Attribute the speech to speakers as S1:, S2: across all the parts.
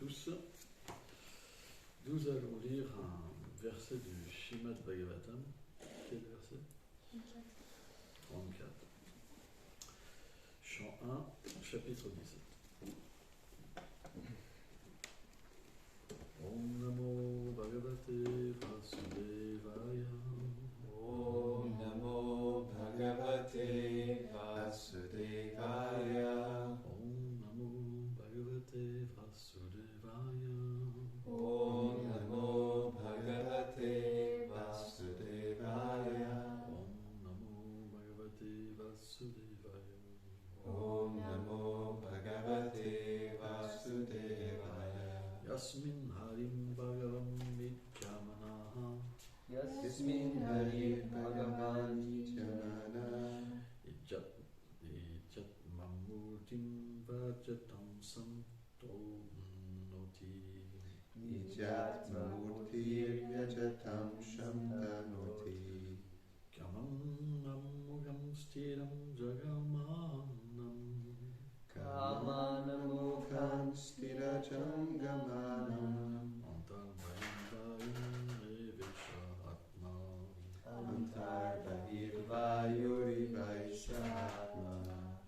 S1: tous. Nous allons lire un verset du Srimad Bhagavatam. Quel verset ? 34. Chant 1, chapitre 17. Om Namo Bhagavate Vasudevaya.
S2: Om Namo Bhagavate Vasudevaya.
S1: Om Namo Bhagavate Vasudevaya.
S2: Om Namo Bhagavate Vasudevaya.
S1: Om Namo Bhagavate Vasudevaya.
S2: Om Namo Bhagavate Vasudevaya.
S1: Yasmin Harim Bhagavam Vidyamanaha.
S2: Yasmin Hari Bhagavan Jamana.
S1: Ijat Mamurtim Vajatam Santo Noti.
S2: Ijat Murti Vyajatam Shamtanoti.
S1: Kamam Namugam Stiram Jagamanam.
S2: Kamanamukam Stirajam Gamanam.
S1: Antar Bhayam Evisha Atma.
S2: Antar Bahirvayuri Vaishatma.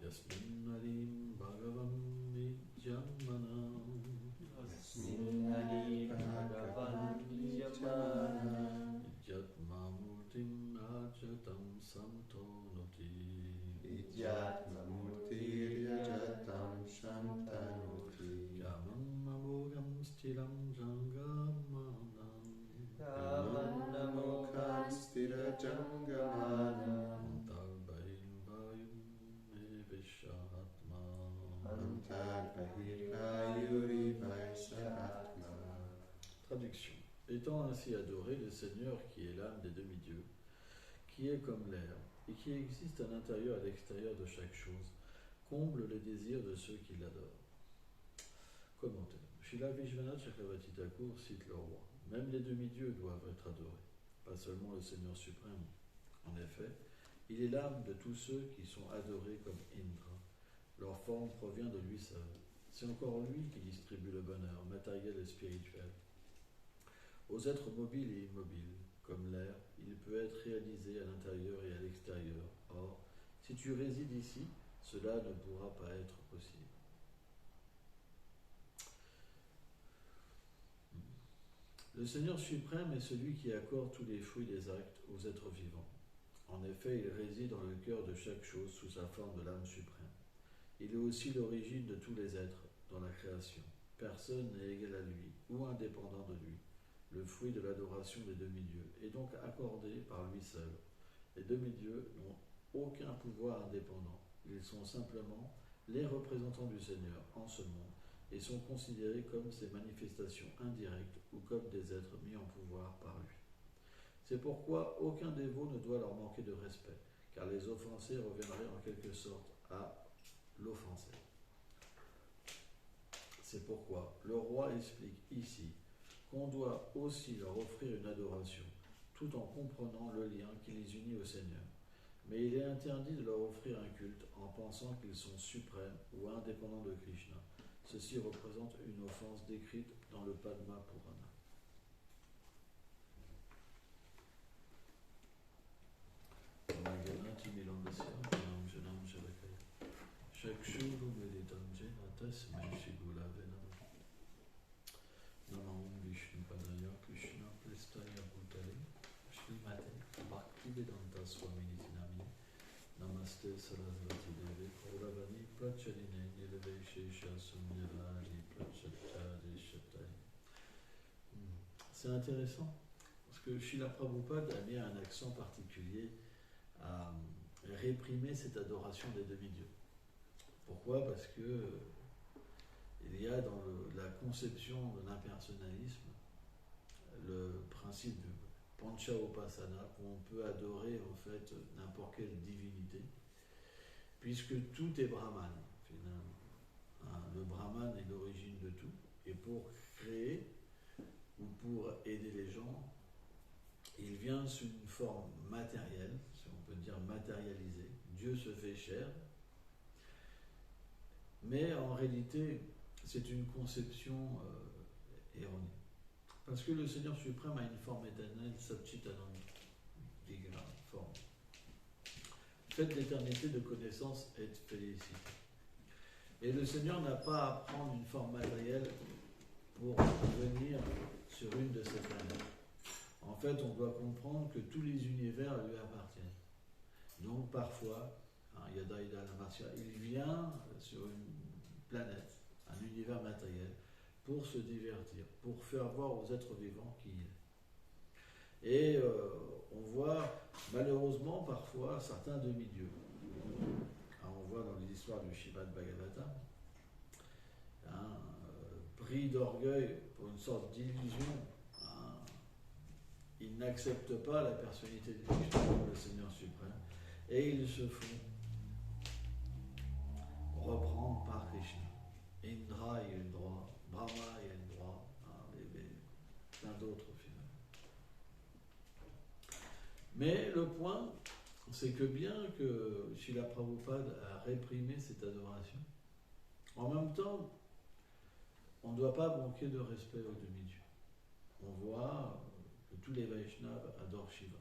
S1: Yasmin Harim Bhagavam Vidyamanam.
S2: Yasmin Hari Bhagavan Vijamana.
S1: Ijat Mamurtim Ajatam Santo Noti.
S2: Vidyatma Murti Vyajatam Shantanoti.
S1: Kamam Namogam Stiram Jangamanam.
S2: Kamanamukam Stirajam Gamanam.
S1: Antar Bhayam Vayum Evishatma.
S2: Antar Bahirvayuri Vaishatma.
S1: Traduction. Étant ainsi adoré, le Seigneur qui est l'âme des demi-dieux, qui est comme l'air, et qui existe à l'intérieur et à l'extérieur de chaque chose, comble les désirs de ceux qui l'adorent. Commentaire. Srila Vishwanath Chakravarti Thakur cite le roi. Même les demi-dieux doivent être adorés, pas seulement le Seigneur suprême. En effet, il est l'âme de tous ceux qui sont adorés comme Indra. Leur forme provient de lui seul. C'est encore lui qui distribue le bonheur matériel et spirituel. Aux êtres mobiles et immobiles, comme l'air, il peut être réalisé à l'intérieur et à l'extérieur. Or, si tu résides ici, cela ne pourra pas être possible. Le Seigneur suprême est celui qui accorde tous les fruits des actes aux êtres vivants. En effet, il réside dans le cœur de chaque chose sous sa forme de l'âme suprême. Il est aussi l'origine de tous les êtres dans la création. Personne n'est égal à lui ou indépendant de lui. Le fruit de l'adoration des demi-dieux est donc accordé par lui seul. Les demi-dieux n'ont aucun pouvoir indépendant. Ils sont simplement les représentants du Seigneur en ce monde et sont considérés comme ses manifestations indirectes ou comme des êtres mis en pouvoir par lui. C'est pourquoi aucun dévot ne doit leur manquer de respect, car les offensés reviendraient en quelque sorte à l'offensé. C'est pourquoi le roi explique ici qu'on doit aussi leur offrir une adoration, tout en comprenant le lien qui les unit au Seigneur. Mais il est interdit de leur offrir un culte en pensant qu'ils sont suprêmes ou indépendants de Krishna. Ceci représente une offense décrite dans le Padma Purana. Namam Vishnu Padaya Krishna Prestaya Bhutale Srimate Bhaktivedanta Swamini Tinami Namaste Sarasvati Deve Kauravani Prachaline Nilave Shesha Sumyarari Prachatari Shatai. C'est intéressant parce que Srila Prabhupada a mis un accent particulier à réprimer cette adoration des demi-dieux. Pourquoi ? Parce que il y a dans la conception de l'impersonnalisme le principe du Pancha Upasana, où on peut adorer en fait n'importe quelle divinité, puisque tout est Brahman finalement. Le Brahman est l'origine de tout, et pour créer ou pour aider les gens, il vient sous une forme matérielle, si on peut dire matérialisée. Dieu se fait chair, mais en réalité, c'est une conception erronée. Parce que le Seigneur suprême a une forme éternelle, Satchitananda, Vigraha, forme. Faite d'éternité, de connaissance et de félicité. Et le Seigneur n'a pas à prendre une forme matérielle pour venir sur une de ces planètes. En fait, on doit comprendre que tous les univers lui appartiennent. Donc parfois, Yada Ida Lamartia, il vient sur une planète, un univers matériel, pour se divertir, pour faire voir aux êtres vivants qui il est. Et on voit malheureusement parfois certains demi-dieux. Alors, on voit dans les histoires du Srimad Bhagavatam, pris d'orgueil pour une sorte d'illusion, ils n'acceptent pas la personnalité de Krishna comme le Seigneur suprême, et ils se font reprendre par Krishna. Indra, il a le droit, Brahma, il a le droit, et plein d'autres finalement. Mais le point, c'est que bien que Srila Prabhupada a réprimé cette adoration, en même temps, on ne doit pas manquer de respect aux demi-dieux. On voit que tous les Vaishnavas adorent Shiva.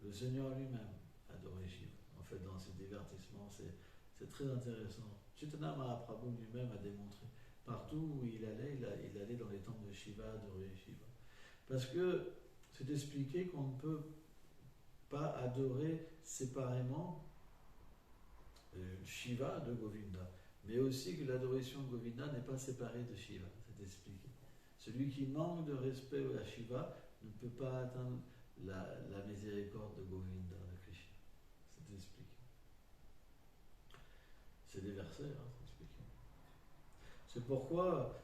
S1: Le Seigneur lui-même adorait Shiva. En fait, dans ses divertissements, c'est très intéressant. Chaitanya Mahaprabhu lui-même a démontré. Partout où il allait dans les temples de Shiva, adorer Shiva. Parce que c'est expliqué qu'on ne peut pas adorer séparément Shiva de Govinda. Mais aussi que l'adoration de Govinda n'est pas séparée de Shiva. C'est expliqué. Celui qui manque de respect à Shiva ne peut pas atteindre la miséricorde de Govinda, de Krishna. C'est expliqué. C'est des versets, c'est expliqué. C'est pourquoi,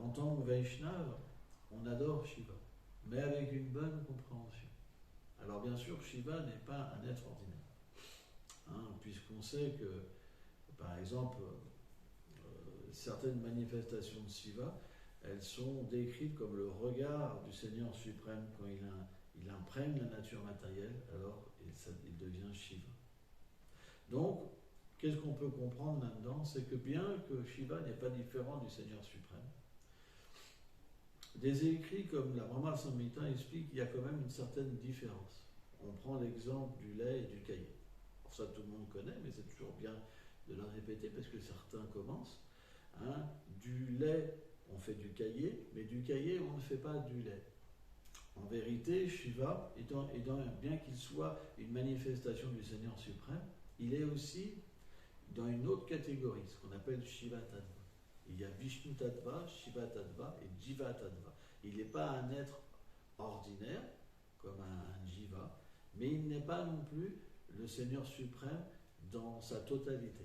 S1: en tant que Vaishnava, on adore Shiva, mais avec une bonne compréhension. Alors bien sûr, Shiva n'est pas un être ordinaire, puisqu'on sait que, par exemple, certaines manifestations de Shiva, elles sont décrites comme le regard du Seigneur suprême quand il imprègne la nature matérielle, alors il devient Shiva. Donc, qu'est-ce qu'on peut comprendre là-dedans? C'est que bien que Shiva n'est pas différent du Seigneur suprême, des écrits comme la Brahma Samhita expliquent qu'il y a quand même une certaine différence. On prend l'exemple du lait et du caillé. Alors ça, tout le monde connaît, mais c'est toujours bien de le répéter parce que certains commencent. Du lait, on fait du caillé, mais du caillé, on ne fait pas du lait. En vérité, Shiva, bien qu'il soit une manifestation du Seigneur suprême, il est aussi dans une autre catégorie, ce qu'on appelle Shiva Tattva. Il y a Vishnu Tattva, Shiva Tattva et Jiva Tattva. Il n'est pas un être ordinaire, comme un Jiva, mais il n'est pas non plus le Seigneur suprême dans sa totalité.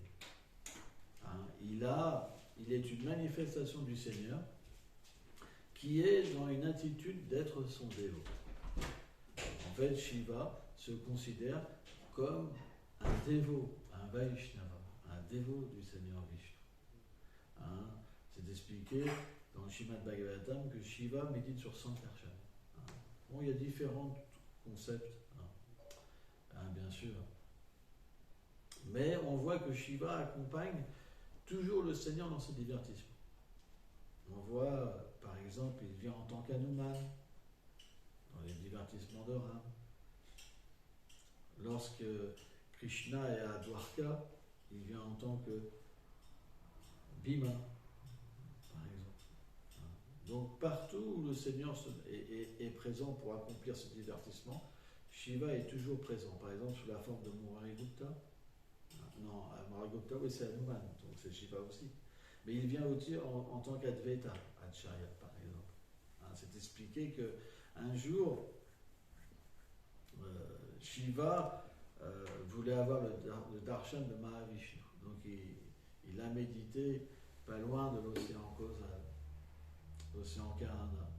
S1: Il est une manifestation du Seigneur qui est dans une attitude d'être son dévot. En fait, Shiva se considère comme un dévot, un Vaishnava, un dévot du Seigneur Vishnu. C'est expliqué dans le Srimad Bhagavatam que Shiva médite sur Sankarshan. Bon, il y a différents concepts, bien sûr. Mais on voit que Shiva accompagne toujours le Seigneur dans ses divertissements. On voit, par exemple, il vient en tant qu'Hanuman dans les divertissements de Ram. Lorsque Krishna est à Dwarka, il vient en tant que Bhima, par exemple. Donc partout où le Seigneur est présent pour accomplir ce divertissement, Shiva est toujours présent. Par exemple, sous la forme de Murari-Gupta. Non, Murari-Gupta, oui, c'est Hanuman, donc c'est Shiva aussi. Mais il vient aussi en tant qu'Advaita, Acharya, par exemple. C'est expliqué qu'un jour, Shiva voulait avoir le darshan de Mahavishnu. Donc il a médité pas loin de l'océan causal, l'océan Karana.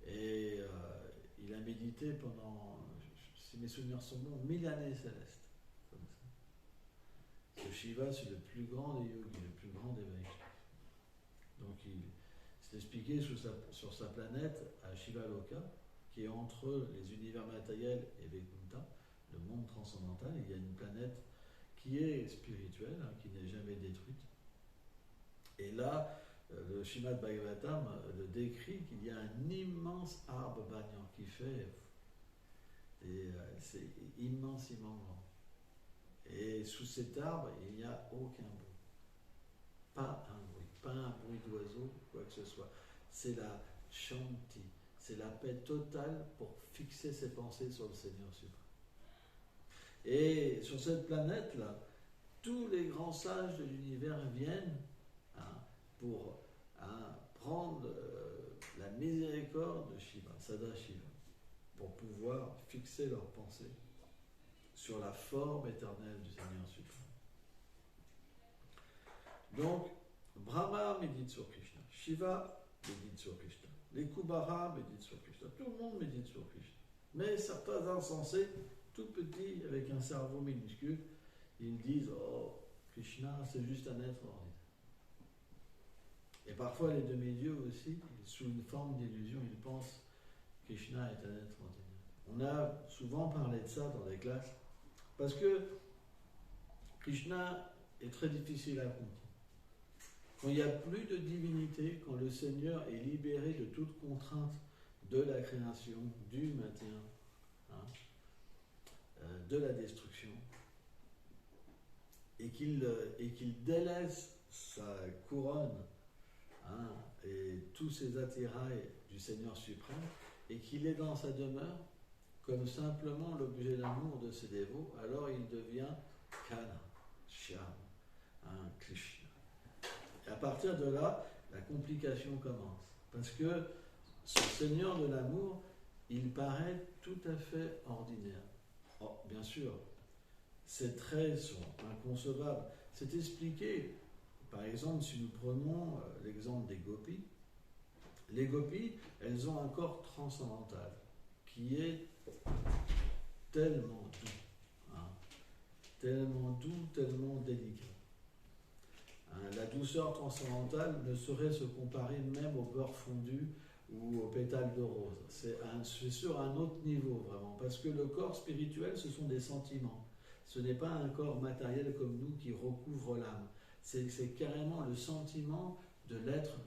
S1: Et il a médité pendant, si mes souvenirs sont bons, 1000 années célestes. Comme ça. Ce Shiva, c'est le plus grand des yogis, le plus grand des Vaishnavas. Donc c'est expliqué sur sa planète à Shivaloka, qui est entre les univers matériels et Vaikuntha, le monde transcendantal. Il y a une planète qui est spirituelle, qui n'est jamais détruite. Et là, le Srimad Bhagavatam le décrit qu'il y a un immense arbre banyan qui fait, et c'est immensément grand. Et sous cet arbre, il n'y a aucun bruit. Pas un bruit, pas un bruit d'oiseau, quoi que ce soit. C'est la shanti, c'est la paix totale pour fixer ses pensées sur le Seigneur suprême. Et sur cette planète-là, tous les grands sages de l'univers viennent pour prendre la miséricorde de Shiva, Sadashiva, pour pouvoir fixer leurs pensées sur la forme éternelle du Seigneur suprême. Donc, Brahma médite sur Krishna, Shiva médite sur Krishna, les Kubara méditent sur Krishna, tout le monde médite sur Krishna. Mais certains insensés, tout petits, avec un cerveau minuscule, ils disent « Oh, Krishna, c'est juste un être ordinaire ». Et parfois, les demi-dieux aussi, sous une forme d'illusion, ils pensent que Krishna est un être ordinaire. On a souvent parlé de ça dans les classes, parce que Krishna est très difficile à comprendre. Quand il n'y a plus de divinité, quand le Seigneur est libéré de toute contrainte de la création, du maintien, de la destruction, et qu'il délaisse sa couronne et tous ses attirails du Seigneur suprême, et qu'il est dans sa demeure comme simplement l'objet d'amour de ses dévots, alors il devient Kana, Shyam, Krishna. Et à partir de là, la complication commence. Parce que ce Seigneur de l'amour, il paraît tout à fait ordinaire. Oh, bien sûr, ses traits sont inconcevables. C'est expliqué, par exemple, si nous prenons l'exemple des gopis. Les gopis, elles ont un corps transcendantal qui est tellement doux, tellement délicat. La douceur transcendantale ne saurait se comparer même au beurre fondu ou aux pétales de rose. C'est sur un autre niveau, vraiment, parce que le corps spirituel, ce sont des sentiments. Ce n'est pas un corps matériel comme nous qui recouvre l'âme. C'est carrément le sentiment de l'être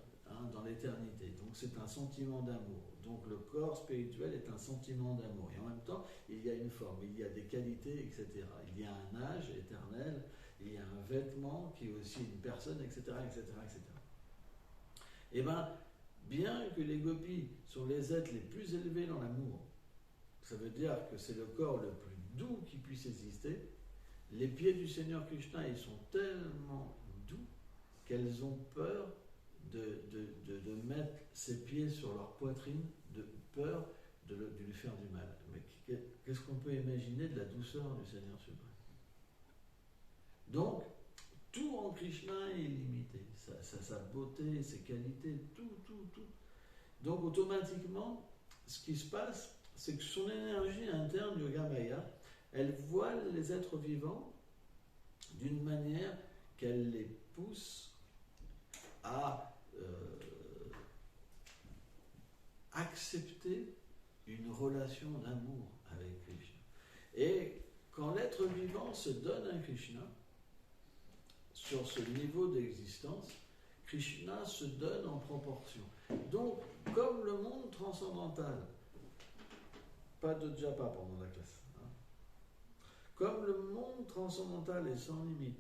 S1: dans l'éternité. Donc c'est un sentiment d'amour. Donc le corps spirituel est un sentiment d'amour. Et en même temps, il y a une forme, il y a des qualités, etc. Il y a un âge éternel, il y a un vêtement qui est aussi une personne, etc., etc., etc. Et bien que les gopis sont les êtres les plus élevés dans l'amour, ça veut dire que c'est le corps le plus doux qui puisse exister, les pieds du Seigneur Krishna, ils sont tellement doux qu'elles ont peur de mettre ses pieds sur leur poitrine, de peur de lui faire du mal. Mais qu'est-ce qu'on peut imaginer de la douceur du Seigneur suprême? Donc, tout en Krishna est illimité. Sa beauté, ses qualités, tout. Donc, automatiquement, ce qui se passe, c'est que son énergie interne, Yogamaya, elle voile les êtres vivants d'une manière qu'elle les pousse à accepter une relation d'amour avec Krishna. Et quand l'être vivant se donne à Krishna, sur ce niveau d'existence, Krishna se donne en proportion. Donc, comme le monde transcendantal, pas de japa pendant la classe, comme le monde transcendantal est sans limite,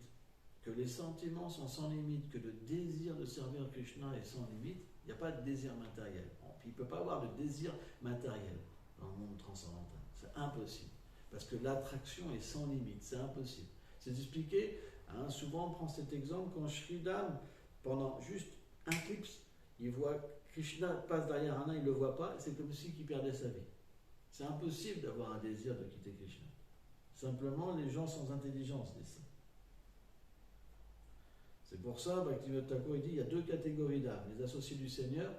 S1: que les sentiments sont sans limite, que le désir de servir Krishna est sans limite, il n'y a pas de désir matériel. Il ne peut pas avoir de désir matériel dans le monde transcendantal. C'est impossible. Parce que l'attraction est sans limite. C'est impossible. C'est expliqué, souvent on prend cet exemple, quand Sridham, pendant juste un clip, il voit Krishna passe derrière un nain, il ne le voit pas, c'est comme si il perdait sa vie. C'est impossible d'avoir un désir de quitter Krishna. Simplement, les gens sans intelligence disent ça. C'est pour ça, Bhaktivinoda Thakur, il dit, il y a deux catégories d'âmes, les associés du Seigneur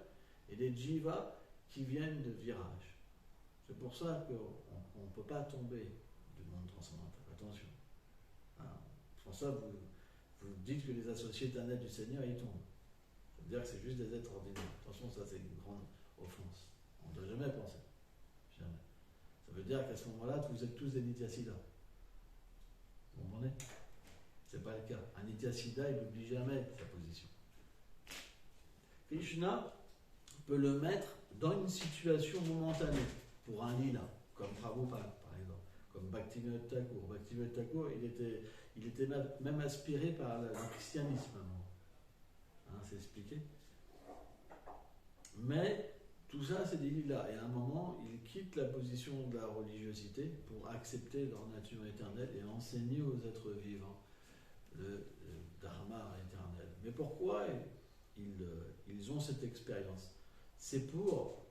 S1: et les jivas qui viennent de virage. C'est pour ça qu'on ne peut pas tomber du monde transcendantal. Attention. C'est pour ça que vous dites que les associés d'un être du Seigneur, ils tombent. Ça veut dire que c'est juste des êtres ordinaires. Attention, ça c'est une grande offense. On ne doit jamais penser. Jamais. Ça veut dire qu'à ce moment-là, vous êtes tous des Nityasiddha. Vous comprenez? Ce n'est pas le cas. Un Nityasiddha, il n'oublie jamais sa position. Krishna peut le mettre dans une situation momentanée, pour un lila, comme Prabhupada par exemple, comme Bhaktivinoda Thakur. Bhaktivinoda Thakur, il était même aspiré par le christianisme. C'est expliqué. Mais tout ça, c'est des lilas. Et à un moment, il quitte la position de la religiosité pour accepter leur nature éternelle et enseigner aux êtres vivants le dharma éternel. Mais pourquoi ils ont cette expérience? C'est pour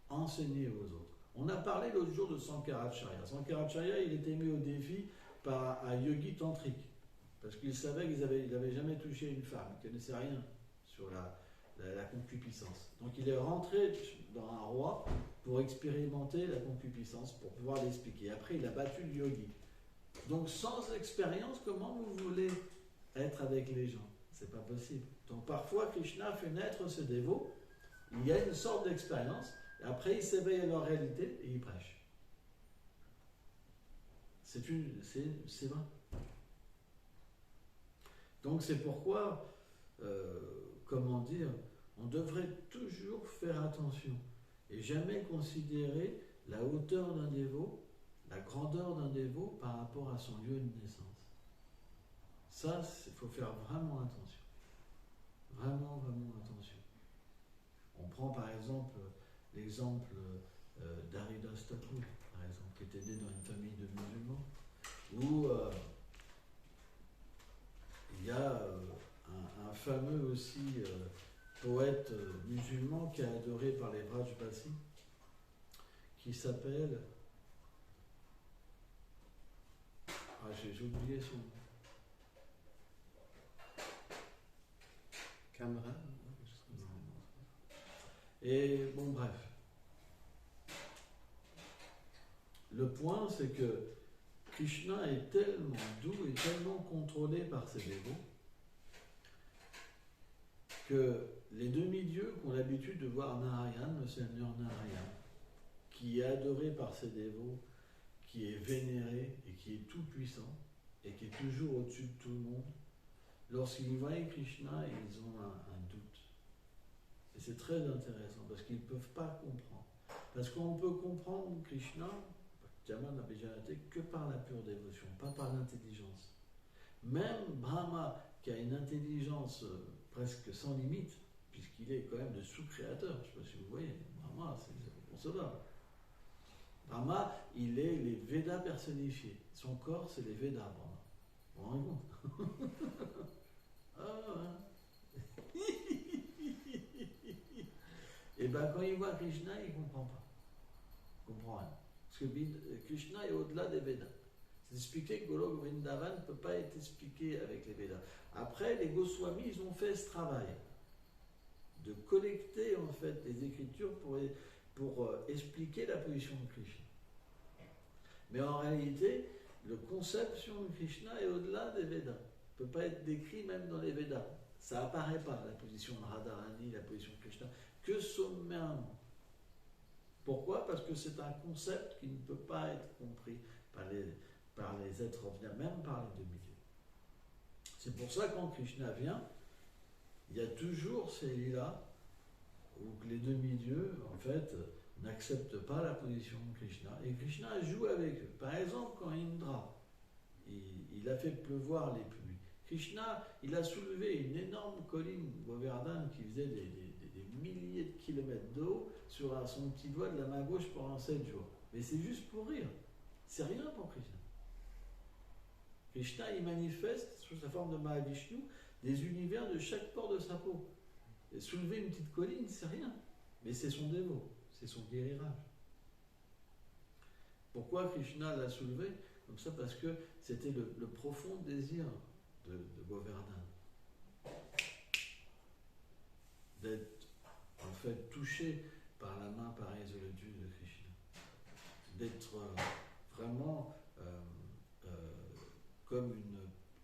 S1: enseigner aux autres. On a parlé l'autre jour de Sankaracharya. Sankaracharya, il était mis au défi par un yogi tantrique, parce qu'il savait qu'il n'avait jamais touché une femme, il ne connaissait rien sur la concupiscence. Donc il est rentré dans un roi pour expérimenter la concupiscence, pour pouvoir l'expliquer. Après, il a battu le yogi. Donc sans expérience, comment vous voulez être avec les gens? C'est pas possible. Donc parfois, Krishna fait naître ce dévot, il y a une sorte d'expérience, et après il s'éveille à leur réalité et il prêche. C'est vrai. Donc c'est pourquoi, comment dire, on devrait toujours faire attention et jamais considérer la hauteur d'un dévot, la grandeur d'un dévot par rapport à son lieu de naissance. Ça, il faut faire vraiment attention. Vraiment, vraiment attention. On prend par exemple l'exemple d'Haridas Thakur, par exemple, qui était né dans une famille de musulmans, où il y a un fameux aussi poète musulman qui est adoré par les Vrajbasi, qui s'appelle... j'ai oublié son nom.
S2: Camera.
S1: Et bon, bref. Le point, c'est que Krishna est tellement doux et tellement contrôlé par ses dévots que les demi-dieux qui ont l'habitude de voir Narayan, le Seigneur Narayan, qui est adoré par ses dévots, qui est vénéré et qui est tout puissant et qui est toujours au-dessus de tout le monde, lorsqu'ils voient Krishna, ils ont un doute. Et c'est très intéressant parce qu'ils ne peuvent pas comprendre. Parce qu'on peut comprendre Krishna, Bhaktiamana Abhijanate, que par la pure dévotion, pas par l'intelligence. Même Brahma, qui a une intelligence presque sans limite, puisqu'il est quand même le sous-créateur, je ne sais pas si vous voyez, Brahma, c'est inconcevable. Brahma, il est les Védas personnifiés. Son corps, c'est les Védas, Brahma. Vous vous rendez compte? Et bien quand il voit Krishna, il ne comprend pas. Il ne comprend rien. Parce que Krishna est au-delà des Védas. C'est expliqué que Golok Vrindavan ne peut pas être expliqué avec les Védas. Après, les Goswamis, ils ont fait ce travail de collecter en fait les écritures pour expliquer la position de Krishna. Mais en réalité, la conception de Krishna est au-delà des Védas. Ne peut pas être décrit même dans les Védas. Ça apparaît pas, la position de Radharani, la position de Krishna, que sommairement. Pourquoi? Parce que c'est un concept qui ne peut pas être compris par les êtres ordinaires, même par les demi-dieux. C'est pour ça que quand Krishna vient, il y a toujours ces lilas où les demi-dieux, en fait, n'acceptent pas la position de Krishna. Et Krishna joue avec eux. Par exemple, quand Indra, il a fait pleuvoir les pluies. Krishna, il a soulevé une énorme colline Govardhan qui faisait des milliers de kilomètres d'eau sur son petit doigt de la main gauche pendant 7 jours. Mais c'est juste pour rire. C'est rien pour Krishna. Krishna, il manifeste, sous sa forme de Mahavishnu, des univers de chaque pore de sa peau. Et soulever une petite colline, c'est rien. Mais c'est son dévot, c'est son guérirage. Pourquoi Krishna l'a soulevé? Comme ça, parce que c'était le profond désir de Govardhan. D'être en fait touché par la main pareille de Dieu de Krishna. D'être vraiment comme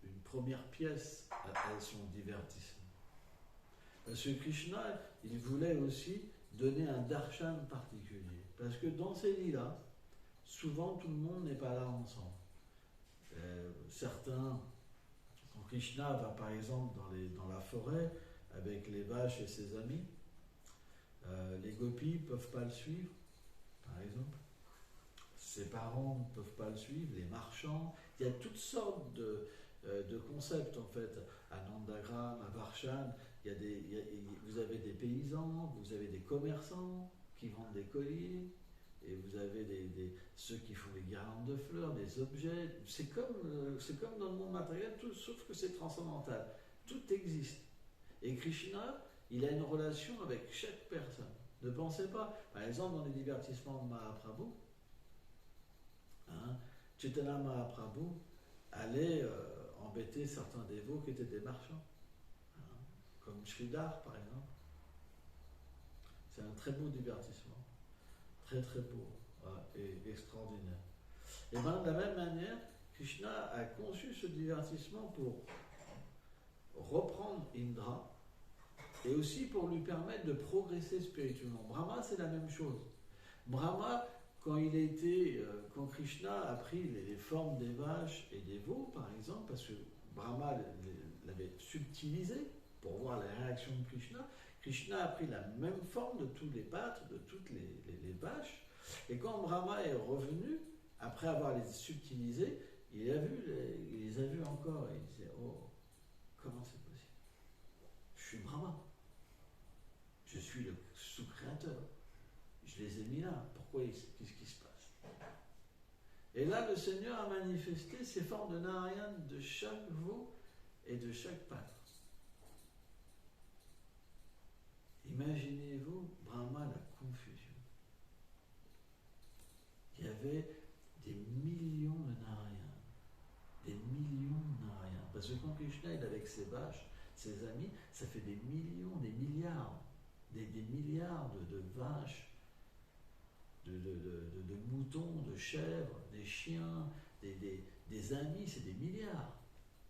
S1: une première pièce à son divertissement. Parce que Krishna, il voulait aussi donner un darshan particulier. Parce que dans ces lits-là, souvent tout le monde n'est pas là ensemble. Certains, quand Krishna va par exemple dans la forêt, avec les vaches et ses amis. Les gopis ne peuvent pas le suivre, par exemple. Ses parents ne peuvent pas le suivre, les marchands. Il y a toutes sortes de concepts, en fait. À Nandagram, à Varshan, vous avez des paysans, vous avez des commerçants qui vendent des colliers, et vous avez ceux qui font des guirlandes de fleurs, des objets. C'est comme dans le monde matériel, tout, sauf que c'est transcendantal. Tout existe. Et Krishna, il a une relation avec chaque personne. Ne pensez pas, par exemple, dans les divertissements de Mahaprabhu, Chaitanya Mahaprabhu allait embêter certains dévots qui étaient des marchands, comme Sridhar par exemple. C'est un très beau divertissement, très très beau et extraordinaire. Et bien de la même manière, Krishna a conçu ce divertissement pour reprendre Indra et aussi pour lui permettre de progresser spirituellement. Brahma, c'est la même chose. Brahma, quand Krishna a pris les formes des vaches et des veaux, par exemple, parce que Brahma l'avait subtilisé pour voir la réaction de Krishna, Krishna a pris la même forme de tous les pâtres, de toutes les vaches, et quand Brahma est revenu, après avoir les subtilisés, il les a vus encore, et il disait, oh, comment c'est possible? Je suis Brahma, je suis le sous-créateur. Je les ai mis là. Pourquoi? Qu'est-ce qui se passe? Et là, le Seigneur a manifesté ces formes de Narayan de chaque veau et de chaque pâtre. Imaginez-vous, Brahma, la confusion. Il y avait des millions de Narayans. Des millions de Narayans. Parce que quand Krishna est avec ses vaches, ses amis, ça fait des millions, des milliards. Des milliards de vaches, de moutons, de chèvres, des chiens, des amis, c'est des milliards.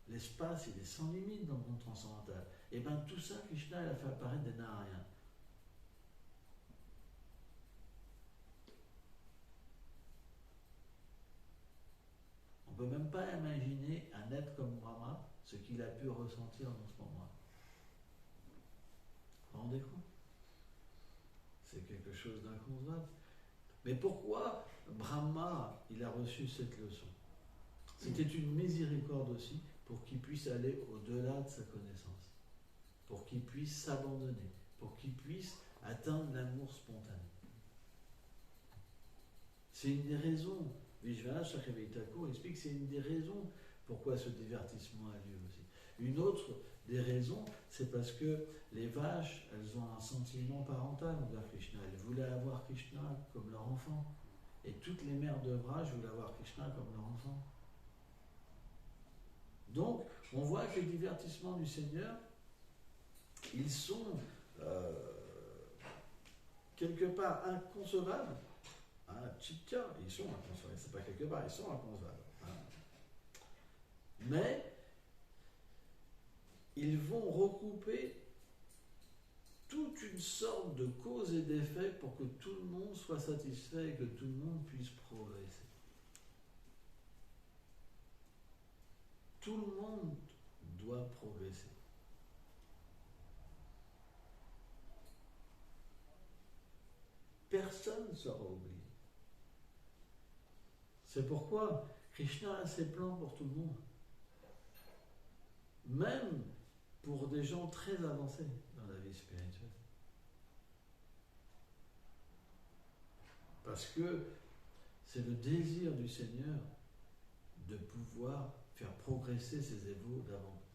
S1: L'espace, il est sans limite dans le monde transcendantal. Et bien tout ça, Krishna, il a fait apparaître des Narayans. On ne peut même pas imaginer un être comme Brahma, ce qu'il a pu ressentir dans ce moment-là. Vous vous rendez compte? C'est quelque chose d'inconcevable. Mais pourquoi Brahma, il a reçu cette leçon? C'était une miséricorde aussi pour qu'il puisse aller au-delà de sa connaissance, pour qu'il puisse s'abandonner, pour qu'il puisse atteindre l'amour spontané. C'est une des raisons, Vishwanath Chakravarti Thakur explique, c'est une des raisons pourquoi ce divertissement a lieu aussi. Une autre des raisons, c'est parce que les vaches, elles ont un sentiment parental envers Krishna. Elles voulaient avoir Krishna comme leur enfant. Et toutes les mères de Vraj voulaient avoir Krishna comme leur enfant. Donc, on voit que les divertissements du Seigneur, ils sont quelque part inconcevables. Chitya, ils sont inconcevables. C'est pas quelque part, ils sont inconcevables. Mais ils vont regrouper toute une sorte de cause et d'effet pour que tout le monde soit satisfait et que tout le monde puisse progresser. Tout le monde doit progresser. Personne ne sera oublié. C'est pourquoi Krishna a ses plans pour tout le monde. Même pour des gens très avancés dans la vie spirituelle. Parce que c'est le désir du Seigneur de pouvoir faire progresser ses égos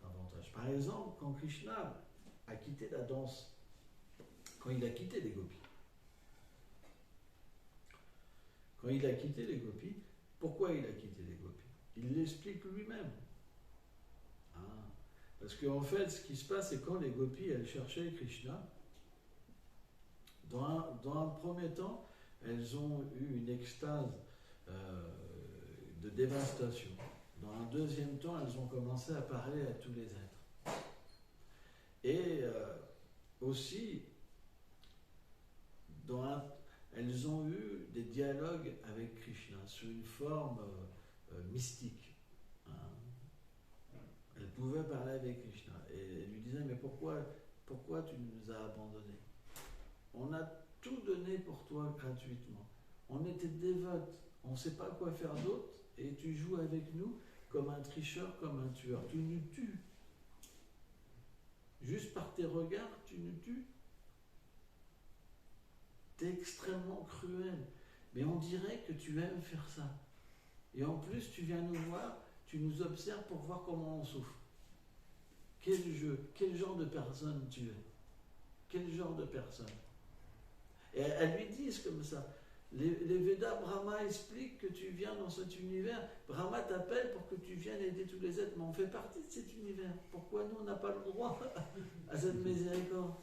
S1: davantage. Par exemple, quand Krishna a quitté la danse, quand il a quitté les gopis, pourquoi il a quitté les gopis? Il l'explique lui-même. Parce qu'en fait, ce qui se passe, c'est quand les gopis, elles cherchaient Krishna, dans un premier temps, elles ont eu une extase de dévastation. Dans un deuxième temps, elles ont commencé à parler à tous les êtres. Et aussi, elles ont eu des dialogues avec Krishna sous une forme mystique. Elle pouvait parler avec Krishna. Et elle lui disait, mais pourquoi pourquoi tu nous as abandonnés? On a tout donné pour toi gratuitement. On était dévotes, on ne sait pas quoi faire d'autre, et tu joues avec nous comme un tricheur, comme un tueur. Tu nous tues. Juste par tes regards, tu nous tues. Tu es extrêmement cruel. Mais on dirait que tu aimes faire ça. Et en plus, tu viens nous voir, tu nous observes pour voir comment on souffre. Quel genre de personne tu es? Quel genre de personne? Et elles lui disent comme ça. Les Védas, Brahma explique que tu viens dans cet univers. Brahma t'appelle pour que tu viennes aider tous les êtres, mais on fait partie de cet univers. Pourquoi nous, on n'a pas le droit à cette miséricorde?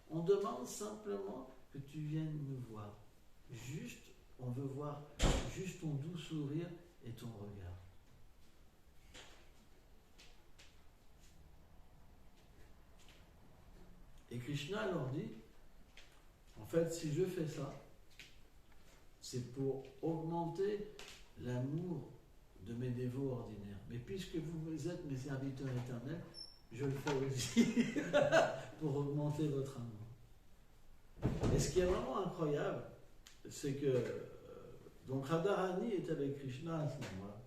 S1: On demande simplement que tu viennes nous voir. Juste, on veut voir juste ton doux sourire et ton regard. Et Krishna leur dit, en fait, si je fais ça, c'est pour augmenter l'amour de mes dévots ordinaires. Mais puisque vous êtes mes serviteurs éternels, je le fais aussi pour augmenter votre amour. Et ce qui est vraiment incroyable, c'est que donc Radharani est avec Krishna à ce moment-là.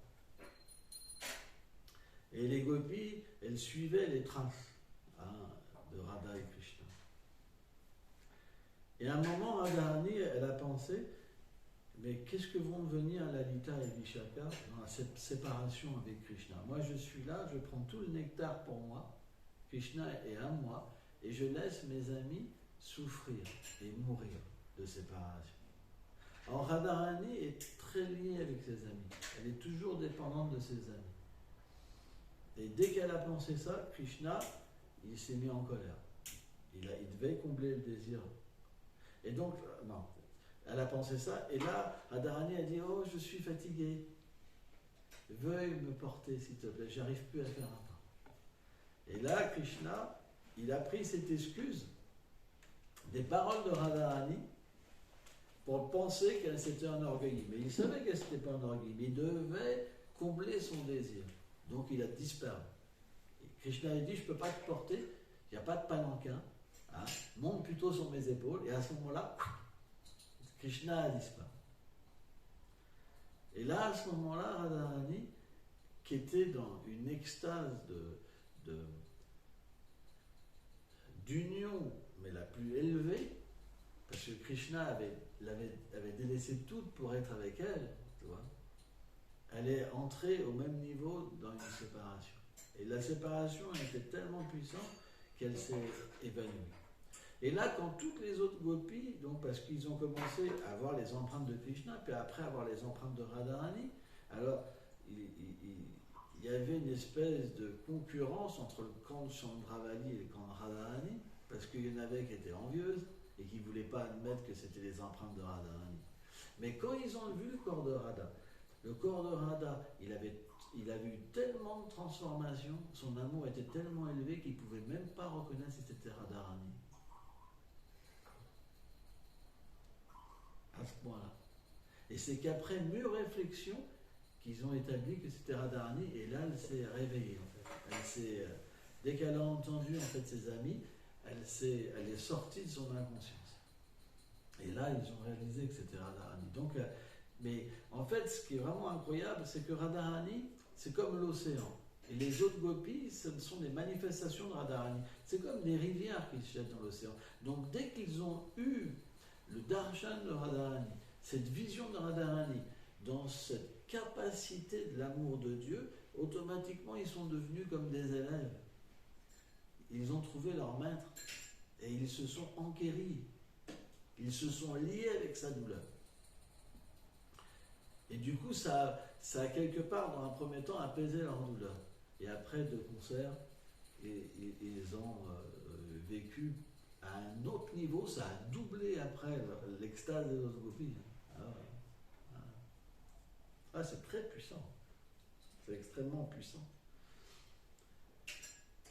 S1: Et les gopis, elles suivaient les traces de Radha et Krishna. Et à un moment, Radharani, elle a pensé, mais qu'est-ce que vont devenir Lalita et Vishaka dans cette séparation avec Krishna? Moi, je suis là, je prends tout le nectar pour moi, Krishna est à moi, et je laisse mes amis souffrir et mourir de séparation. Alors Radharani est très liée avec ses amis, elle est toujours dépendante de ses amis. Et dès qu'elle a pensé ça, Krishna, il s'est mis en colère. Il devait combler le désir. Et donc, non, elle a pensé ça, et là, Radharani a dit, oh, je suis fatiguée, veuille me porter s'il te plaît, j'arrive plus à faire un pas. Et là, Krishna, il a pris cette excuse des paroles de Radharani pour penser qu'elle s'était enorgueillie. Mais il savait qu'elle s'était pas enorgueillie, mais il devait combler son désir. Donc il a disparu. Et Krishna a dit, je ne peux pas te porter, il n'y a pas de palanquin, hein, monte plutôt sur mes épaules, et à ce moment-là, Krishna a disparu. Et là, à ce moment-là, Radharani, qui était dans une extase d'union, mais la plus élevée, parce que Krishna avait délaissé tout pour être avec elle, tu vois, elle est entrée au même niveau dans une séparation. Et la séparation était tellement puissante qu'elle s'est évanouie. Et là, quand toutes les autres gopis, donc parce qu'ils ont commencé à avoir les empreintes de Krishna, puis après avoir les empreintes de Radharani, alors il y avait une espèce de concurrence entre le camp de Chandravali et le camp de Radharani, parce qu'il y en avait qui étaient envieuses et qui ne voulaient pas admettre que c'était les empreintes de Radharani. Mais quand ils ont vu le corps de Radha, il avait eu tellement de transformations, son amour était tellement élevé qu'il ne pouvait même pas reconnaître si c'était Radharani. À ce point-là. Et c'est qu'après mûre réflexion qu'ils ont établi que c'était Radharani, et là elle s'est réveillée en fait. Dès qu'elle a entendu en fait ses amis, elle est sortie de son inconscience. Et là ils ont réalisé que c'était Radharani. Donc, mais en fait ce qui est vraiment incroyable, c'est que Radharani, c'est comme l'océan. Et les autres gopis, ce sont des manifestations de Radharani. C'est comme des rivières qui se jettent dans l'océan. Donc dès qu'ils ont eu le darshan de Radharani, cette vision de Radharani, dans cette capacité de l'amour de Dieu, automatiquement ils sont devenus comme des élèves. Ils ont trouvé leur maître et ils se sont enquéris. Ils se sont liés avec sa douleur. Et du coup, ça a quelque part, dans un premier temps, apaisé leur douleur. Et après, de concert, ils ont vécu à un autre niveau, ça a doublé après l'extase des autres gopis. C'est très puissant. C'est extrêmement puissant.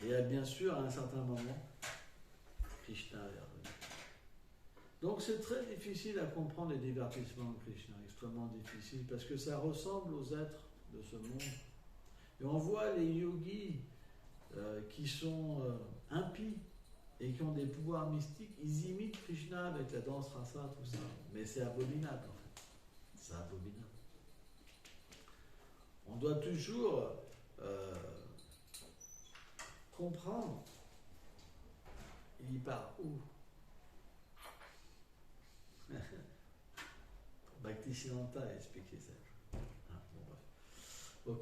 S1: Et bien sûr, à un certain moment, Krishna est revenu. Donc c'est très difficile à comprendre les divertissements de Krishna, extrêmement difficile, parce que ça ressemble aux êtres de ce monde. Et on voit les yogis qui sont impies, et qui ont des pouvoirs mystiques, ils imitent Krishna avec la danse rasa, tout ça. Mais c'est abominable en fait. C'est abominable. On doit toujours comprendre. Il part où? Bhaktisiddhanta a expliqué ça. Ah, bon, bref. Ok,